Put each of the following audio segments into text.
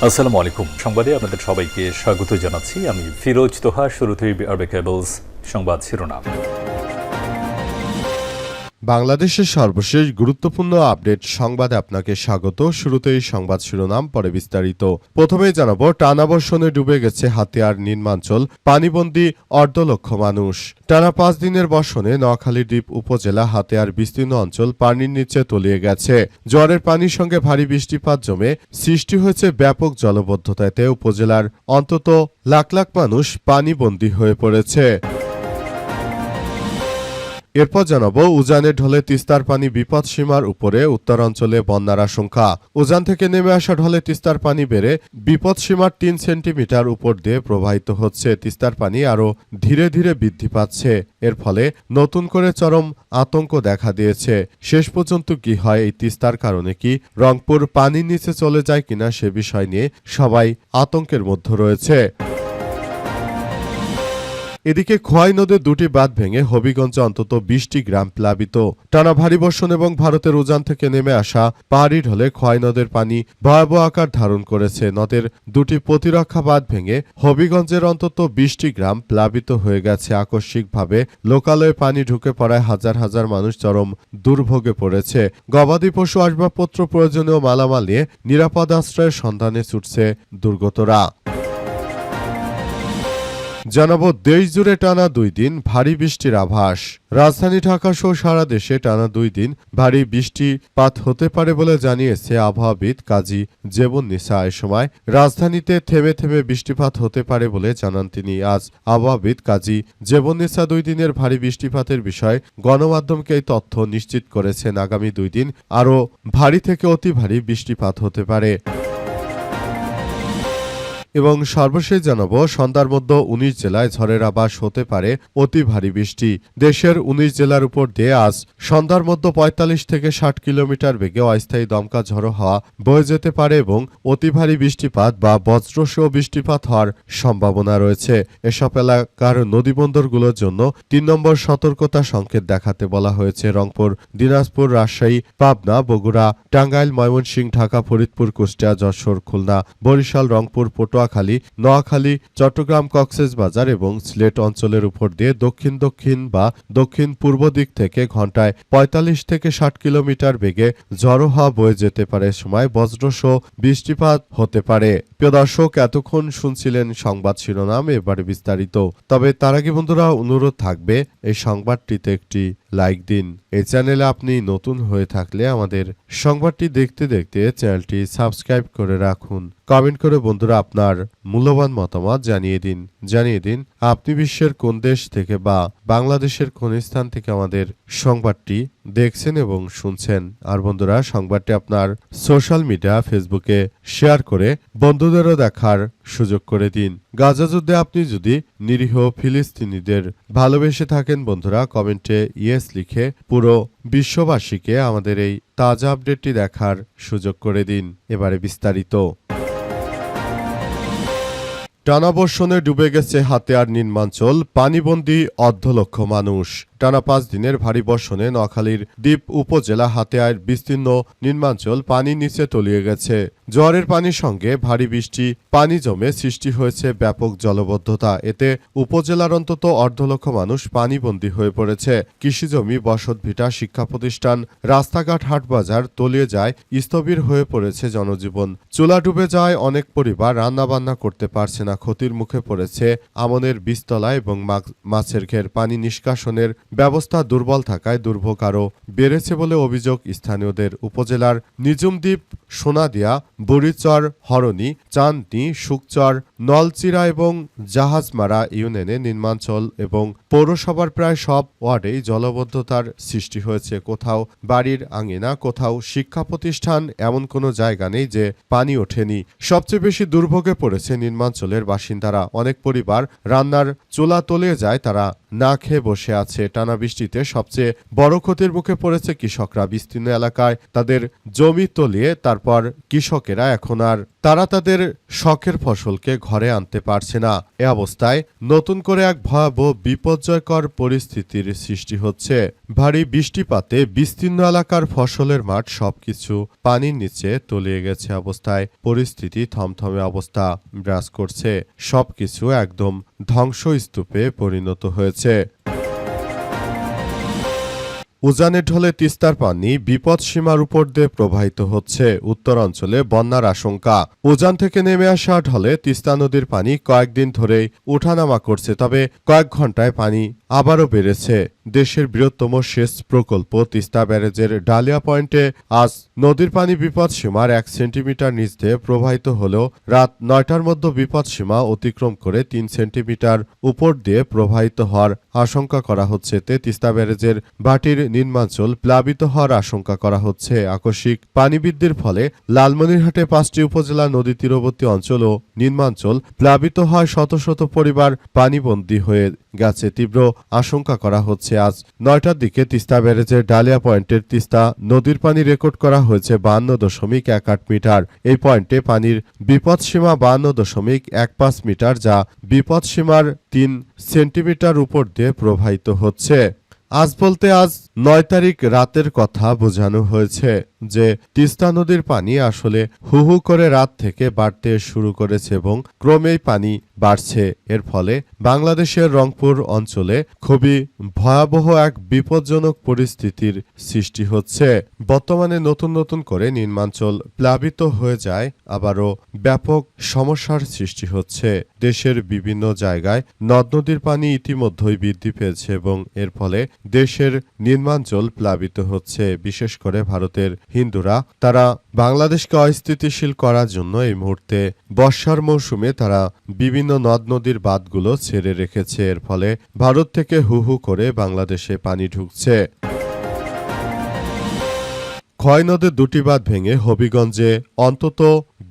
আসসালামু আলাইকুম। সংবাদে আপনাদের সবাইকে স্বাগত জানাচ্ছি। আমি ফিরোজ তোহা। শুরুতেই আরবে কেবলস সংবাদ শিরোনাম। বাংলাদেশের সর্বশেষ গুরুত্বপূর্ণ আপডেট সংবাদে আপনাকে স্বাগত। শুরুতেই সংবাদ শিরোনাম, পরে বিস্তারিত। প্রথমেই জানাবো, টানা বর্ষণে ডুবে গেছে হাতিয়ার নিম্নাঞ্চল, পানিবন্দী ১.৫ লক্ষ মানুষ। টানা ৫ দিনের বর্ষণে নোয়াখালী দ্বীপ উপজেলা হাতিয়ার বিস্তীর্ণ অঞ্চল পানির নিচে তলিয়ে গেছে। জোয়ারের পানির সঙ্গে ভারী বৃষ্টিপাত জমে সৃষ্টি হয়েছে ব্যাপক জলাবদ্ধতা। এতে উপজেলার অন্তত লাখ লাখ মানুষ পানিবন্দী হয়ে পড়েছে। এরপর জানাবো, উজানের ঢলে তিস্তার পানি বিপদসীমার উপরে, উত্তরাঞ্চলে বন্যার আশঙ্কা। উজান থেকে নেমে আসা ঢলে তিস্তার পানি বেড়ে বিপদসীমার ৩ সেন্টিমিটার উপর দিয়ে প্রবাহিত হচ্ছে। তিস্তার পানি আরও ধীরে ধীরে বৃদ্ধি পাচ্ছে। এর ফলে নতুন করে চরম আতঙ্ক দেখা দিয়েছে। শেষ পর্যন্ত কি হয় এই তিস্তার কারণে? কি রংপুর পানির নিচে চলে যায় কিনা সে বিষয় নিয়ে সবাই আতঙ্কের মধ্যে রয়েছে। এদিকে খোয়াই নদীর ২টি বাঁধ ভেঙে হবিগঞ্জে অন্তত ২০টি গ্রাম প্লাবিত। টানা ভারী বর্ষণ এবং ভারতের উজান থেকে নেমে আসা পাহাড়ি ঢলে খোয়াই নদের পানি ভয়াবহ আকার ধারণ করেছে। নদের ২টি প্রতিরক্ষা বাঁধ ভেঙে হবিগঞ্জের অন্তত ২০টি গ্রাম প্লাবিত হয়ে গেছে। আকস্মিকভাবে লোকালয়ে পানি ঢুকে পড়ায় হাজার হাজার মানুষ চরম দুর্ভোগে পড়েছে। গবাদি পশু, আসবাবপত্র, প্রয়োজনীয় মালামাল নিয়ে নিরাপদ আশ্রয়ের সন্ধানে ছুটছে দুর্গতরা। জানাবো, দেশ জুড়ে টানা ২ দিন ভারী বৃষ্টির আভাস। রাজধানী ঢাকা সহ সারা দেশে টানা ২ দিন ভারী বৃষ্টিপাত হতে পারে বলে জানিয়েছে আবহাওয়াবিদ কাজী জেবুন্নিসা। এ সময় রাজধানীতে থেমে থেমে বৃষ্টিপাত হতে পারে বলে জানান তিনি। আজ আবহাওয়াবিদ কাজী জেবুন্নিসা ২ দিনের ভারী বৃষ্টিপাতের বিষয়ে গণমাধ্যমকে এই তথ্য নিশ্চিত করেছেন। আগামী ২ দিন আরও ভারী থেকে অতি ভারী বৃষ্টিপাত হতে পারে। এবং সর্বশেষ জানাবো, সন্ধ্যার মধ্যে ১৯ জেলায় ঝড়ের আভাস হতে পারে অতি ভারী বৃষ্টি। দেশের ১৯ জেলার উপর দিয়ে আজ সন্ধ্যার মধ্যে ৪৫ থেকে ৬০ কিলোমিটার বেগে অস্থায়ী দমকা ঝড়ো হাওয়া বয়ে যেতে পারে এবং অতি ভারী বৃষ্টিপাত বা বজ্রসহ বৃষ্টিপাত হওয়ার সম্ভাবনা রয়েছে। এসব এলাকার নদীবন্দরগুলোর জন্য ৩ নম্বর সতর্কতা সংকেত দেখাতে বলা হয়েছে। রংপুর, দিনাজপুর, রাজশাহী, পাবনা, বগুড়া, টাঙ্গাইল, ময়মনসিংহ, ঢাকা, ফরিদপুর, কুষ্টিয়া, যশোর, খুলনা, বরিশাল, রংপুর, পটুয়াখালী, নোয়াখালী, চট্টগ্রাম, কক্সবাজার এবং সিলেট অঞ্চলের উপর দিয়ে দক্ষিণ বা দক্ষিণ পূর্ব দিক থেকে ঘন্টায় ৪৫ থেকে ৬০ কিলোমিটার বেগে ঝড়ো হাওয়া বয়ে যেতে পারে। সময় বজ্রসহ বৃষ্টিপাত হতে পারে। প্রিয় দর্শক, এতক্ষণ শুনছিলেন সংবাদ শিরোনাম, এবারে বিস্তারিত। তবে তার আগে বন্ধুরা, অনুরোধ থাকবে এই সংবাদটিতে একটি লাইক দিন। এই চ্যানেলে আপনি নতুন হয়ে থাকলে আমাদের সংবাদটি দেখতে দেখতে চ্যানেলটি সাবস্ক্রাইব করে রাখুন। কমেন্ট করে বন্ধুরা আপনার মূল্যবান মতামত জানিয়ে দিন আপনি বিশ্বের কোন দেশ থেকে বা বাংলাদেশের কোন স্থান থেকে আমাদের সংবাদটি দেখছেন এবং শুনছেন। আর বন্ধুরা, সংবাদটি আপনার সোশ্যাল মিডিয়া ফেসবুকে শেয়ার করে বন্ধুদেরও দেখার সুযোগ করে দিন। গাজা যুদ্ধে আপনি যদি নিরীহ ফিলিস্তিনিদের ভালোবেসে থাকেন বন্ধুরা, কমেন্টে ইয়েস লিখে পুরো বিশ্ববাসীকে আমাদের এই তাজা আপডেটটি দেখার সুযোগ করে দিন। এবারে বিস্তারিত। টানা বর্ষণে ডুবে গেছে হাতিয়ার নিম্নাঞ্চল, পানিবন্দী ১.৫ লক্ষ মানুষ। টানা ৫ দিনের ভারী বর্ষণে নোয়াখালীর দ্বীপ উপজেলা হাতিয়ার বিস্তীর্ণ নিম্নাঞ্চল পানির নিচে তলিয়ে গেছে। জোয়ারের পানির সঙ্গে ভারী বৃষ্টি পানি জমে সৃষ্টি হয়েছে ব্যাপক জলাবদ্ধতা। এতে উপজেলার অন্তত ১.৫ লক্ষ মানুষ পানিবন্দী হয়ে পড়েছে। কৃষিজমি, বসতভিটা, শিক্ষা প্রতিষ্ঠান, রাস্তাঘাট, হাটবাজার তলিয়ে যায়। স্থবির হয়ে পড়েছে জনজীবন। চুলা ডুবে যায় অনেক পরিবার, রান্নাবান্না করতে পারছে না। ক্ষতির মুখে পড়েছে আমনের বীজতলা এবং মাছের ঘের। পানি নিষ্কাশনের ব্যবস্থা দুর্বল থাকায় দুর্ভোগ আরও বেড়েছে বলে অভিযোগ স্থানীয়দের। উপজেলার নিজুমদ্বীপ, সোনাদিয়া, বুড়িচর, হরণী, চাঁদনী, শুকচর, নলচিরা এবং জাহাজমারা ইউনিয়নে নিম্নাঞ্চল এবং পৌরসভার প্রায় সব ওয়ার্ডেই জলাবদ্ধতার সৃষ্টি হয়েছে। কোথাও বাড়ির আঙিনা, কোথাও শিক্ষা প্রতিষ্ঠান, এমন কোনো জায়গা নেই যে পানি ওঠেনি। সবচেয়ে বেশি দুর্ভোগে পড়েছে নিম্নাঞ্চলের বাসিন্দারা। অনেক পরিবার রান্নার চুলা তলিয়ে যায়, তারা না খেয়ে বসে আছে। টানা বৃষ্টিতে সবচেয়ে বড় ক্ষতির মুখে পড়েছে কৃষকরা। বিস্তীর্ণ এলাকায় তাদের জমি তলিয়ে তারপর কৃষকেরা এখন আর তারা তাদের শখের ফসলকে ঘরে আনতে পারছে না। এ অবস্থায় নতুন করে এক ভয়াবহ বিপর্যয়কর পরিস্থিতির সৃষ্টি হচ্ছে। ভারী বৃষ্টিপাতে বিস্তীর্ণ এলাকার ফসলের মাঠ সবকিছু পানির নিচে তলিয়ে গেছে। অবস্থায় পরিস্থিতি থমথমে অবস্থা বিরাজ করছে। সবকিছু একদম ধ্বংসস্তূপে পরিণত হয়েছে। উজানে ঢলে তিস্তার পানি বিপদসীমার উপর দিয়ে প্রবাহিত হচ্ছে। উত্তরাঞ্চলে বন্যার আশঙ্কা। উজান থেকে নেমে আসা ঢলে তিস্তা নদীর পানি কয়েকদিন ধরেই ওঠানামা করছে, তবে কয়েক ঘন্টায় পানি আবারও বেড়েছে। দেশের বৃহত্তম সেচ প্রকল্প তিস্তা ব্যারেজের ডালিয়া পয়েন্টে আজ নদীর পানি বিপদসীমার 1 সেন্টিমিটার নিচ দিয়ে প্রবাহিত হলেও রাত 9টার মধ্যে বিপদসীমা অতিক্রম করে 3 সেন্টিমিটার উপর দিয়ে প্রবাহিত হওয়ার আশঙ্কা করা হচ্ছে। এতে তিস্তা ব্যারেজের ভাটির নিম্নাঞ্চল প্লাবিত হওয়ার আশঙ্কা করা হচ্ছে। আকস্মিক পানি বৃদ্ধির ফলে লালমনিরহাটে 5টি উপজেলা নদী তীরবর্তী অঞ্চল ও নিম্নাঞ্চল প্লাবিত হয়। শত শত পরিবার পানিবন্দী হয়ে গেছে। তীব্র আশঙ্কা করা হচ্ছে আজ 9টার দিকে তিস্তা ব্যারেজের ডালিয়া পয়েন্টের তিস্তা নদীর পানি রেকর্ড করা হয়েছে 52.18 মিটার। এই পয়েন্টে পানির বিপদসীমা 52.15 মিটার, যা বিপদসীমার 3 সেন্টিমিটার উপর দিয়ে প্রবাহিত হচ্ছে। আজ বলতে আজ 9 তারিখ রাতের কথা বোঝানো হয়েছে যে তিস্তা নদীর পানি আসলে হু হু করে রাত থেকে বাড়তে শুরু করেছে এবং ক্রমেই পানি বাড়ছে। এর ফলে বাংলাদেশের রংপুর অঞ্চলে খুবই ভয়াবহ এক বিপজ্জনক পরিস্থিতির সৃষ্টি হচ্ছে। বর্তমানে নতুন নতুন করে নিম্নাঞ্চল প্লাবিত হয়ে যায়, আবারও ব্যাপক সমস্যার সৃষ্টি হচ্ছে। দেশের বিভিন্ন জায়গায় নদ নদীর পানি ইতিমধ্যেই বৃদ্ধি পেয়েছে এবং এর ফলে দেশের নিম্নাঞ্চল প্লাবিত হচ্ছে। বিশেষ করে ভারতের হিন্দুরা তারা বাংলাদেশকে অস্থিতিশীল করার জন্য এই মুহূর্তে বর্ষার মৌসুমে তারা বিভিন্ন নদ নদীর বাঁধগুলো ছেড়ে রেখেছে। এর ফলে ভারত থেকে হু হু করে বাংলাদেশে পানি ঢুকছে। খোয়াই নদের 2টি বাঁধ ভেঙে হবিগঞ্জে অন্তত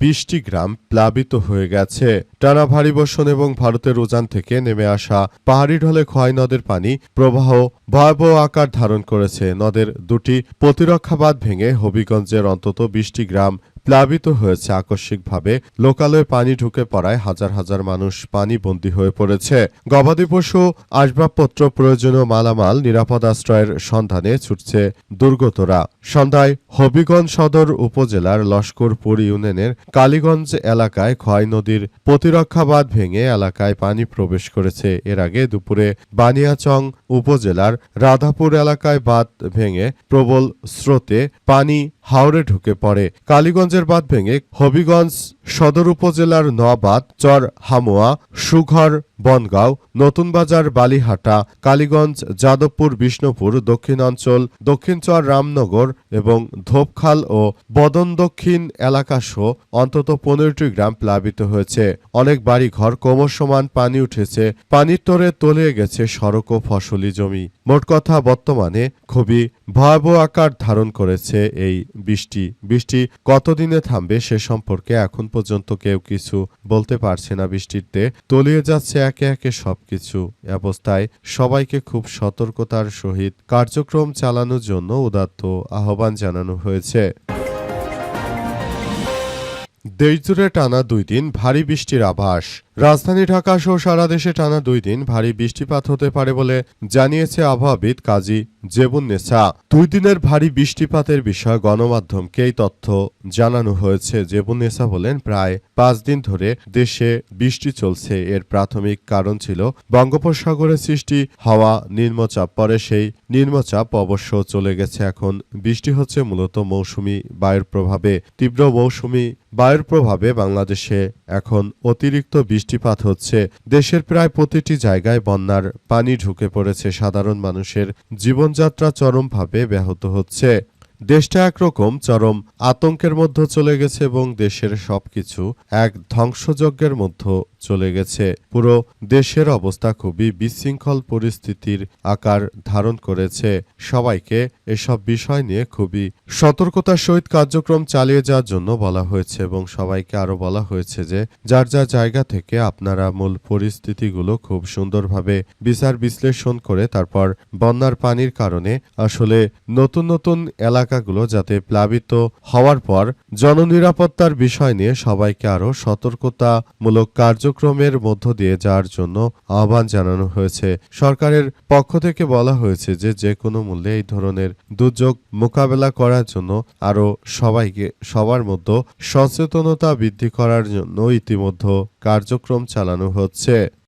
20টি গ্রাম প্লাবিত হয়ে গেছে। টানা ভারী বর্ষণ এবং ভারতের উজান থেকে নেমে আসা পাহাড়ি ঢলে খোয়াই নদের পানি প্রবাহ ভয়াবহ আকার ধারণ করেছে। নদের 2টি প্রতিরক্ষা বাঁধ ভেঙে হবিগঞ্জের অন্তত 20টি গ্রাম প্লাবিত হয়েছে। আকস্মিকভাবে লোকালয়ে পানি ঢুকে পড়ায় হাজার হাজার মানুষ পানিবন্দী হয়ে পড়েছে। গবাদি পশু, আসবাবপত্র, প্রয়োজনীয় মালামাল নিরাপদ আশ্রয়ের সন্ধানে ছুটছে দুর্গতরা। সন্ধ্যায় হবিগঞ্জ সদর উপজেলার লস্করপুর ইউনিয়নের কালীগঞ্জ এলাকায় খোয়াই নদীর প্রতিরক্ষা বাঁধ ভেঙে এলাকায় পানি প্রবেশ করেছে। এর আগে দুপুরে বানিয়াচং উপজেলার রাধাপুর এলাকায় বাঁধ ভেঙে প্রবল স্রোতে পানি হাওরে ঢুকে পড়ে। কালীগঞ্জের বাঁধ ভেঙে হবিগঞ্জ সদর উপজেলার নবাদ, চর হামুয়া, সুঘর, বনগাঁও, নতুন বাজার, বালিহাটা, কালীগঞ্জ, যাদবপুর, বিষ্ণুপুর, দক্ষিণাঞ্চল, দক্ষিণচর, রামনগর এবং ধোপখাল ও বদন দক্ষিণ এলাকাসহ অন্তত 15টি গ্রাম প্লাবিত হয়েছে। অনেক বাড়িঘর ক্রমশমান পানি উঠেছে। পানির তোরে তলিয়ে গেছে সড়ক ও ফসলি জমি। মোট কথা বর্তমানে খুবই ভয়াবহ আকার ধারণ করেছে এই বৃষ্টি কতদিনে থামবে সে সম্পর্কে এখন পর্যন্ত কেউ কিছু বলতে পারছে না। বৃষ্টিতে তলিয়ে যাচ্ছে একে একে সবকিছু। অবস্থায় সবাইকে খুব সতর্কতার সহিত কার্যক্রম চালানোর জন্য উদাত্ত আহ্বান জানানো হয়েছে। দেশজুড়ে টানা 2 দিন ভারী বৃষ্টির আভাস। রাজধানী ঢাকা সহ সারা দেশে টানা 2 দিন ভারী বৃষ্টিপাত হতে পারে বলে জানিয়েছে আবহাওয়াবিদ কাজী জেবুন্নেসা। 2 দিনের ভারী বৃষ্টিপাতের বিষয়ে গণমাধ্যমকে এই তথ্য জানানো হয়েছে। জেবুন্নেসা বলেন, প্রায় 5 দিন ধরে দেশে বৃষ্টি চলছে। এর প্রাথমিক কারণ ছিল বঙ্গোপসাগরে সৃষ্টি হওয়া নিম্নচাপ। পরে সেই নিম্নচাপ অবশ্য চলে গেছে। এখন বৃষ্টি হচ্ছে মূলত মৌসুমি বায়ুর প্রভাবে। তীব্র মৌসুমি বায়ুর প্রভাবে বাংলাদেশে এখন অতিরিক্ত বৃষ্টিপাত হচ্ছে। দেশের প্রায় প্রতিটি জায়গায় বন্যার পানি ঢুকে পড়েছে। সাধারণ মানুষের জীবনযাত্রা চরমভাবে ব্যাহত হচ্ছে। দেশটা একরকম চরম আতঙ্কের মধ্যে চলে গেছে এবং দেশের সবকিছু এক ধ্বংসযজ্ঞের মধ্যে চলে গেছে। পুরো দেশের অবস্থা খুবই বিশৃঙ্খল পরিস্থিতির আকার ধারণ করেছে। সবাইকে এসব বিষয় নিয়ে খুবই সতর্কতার সহিত কার্যক্রম চালিয়ে যাওয়ার জন্য বলা হয়েছে এবং সবাইকে আরো বলা হয়েছে যে যার যার জায়গা থেকে আপনারা মূল পরিস্থিতিগুলো খুব সুন্দরভাবে বিচার বিশ্লেষণ করে তারপর বন্যার পানির কারণে আসলে নতুন নতুন এলাকাগুলো যাতে প্লাবিত হওয়ার পর জননিরাপত্তার বিষয় নিয়ে সবাইকে আরো সতর্কতামূলক কার্যক্রমের মধ্য দিয়ে যাওয়ার জন্য আহ্বান জানানো হয়েছে। সরকারের পক্ষ থেকে বলা হয়েছে যে যে কোনো মূল্যে এই ধরনের দুর্যোগ মোকাবেলা করার জন্য আরো সবার মধ্যে সচেতনতা বৃদ্ধি করার জন্য ইতিমধ্যে কার্যক্রম চালানো হচ্ছে।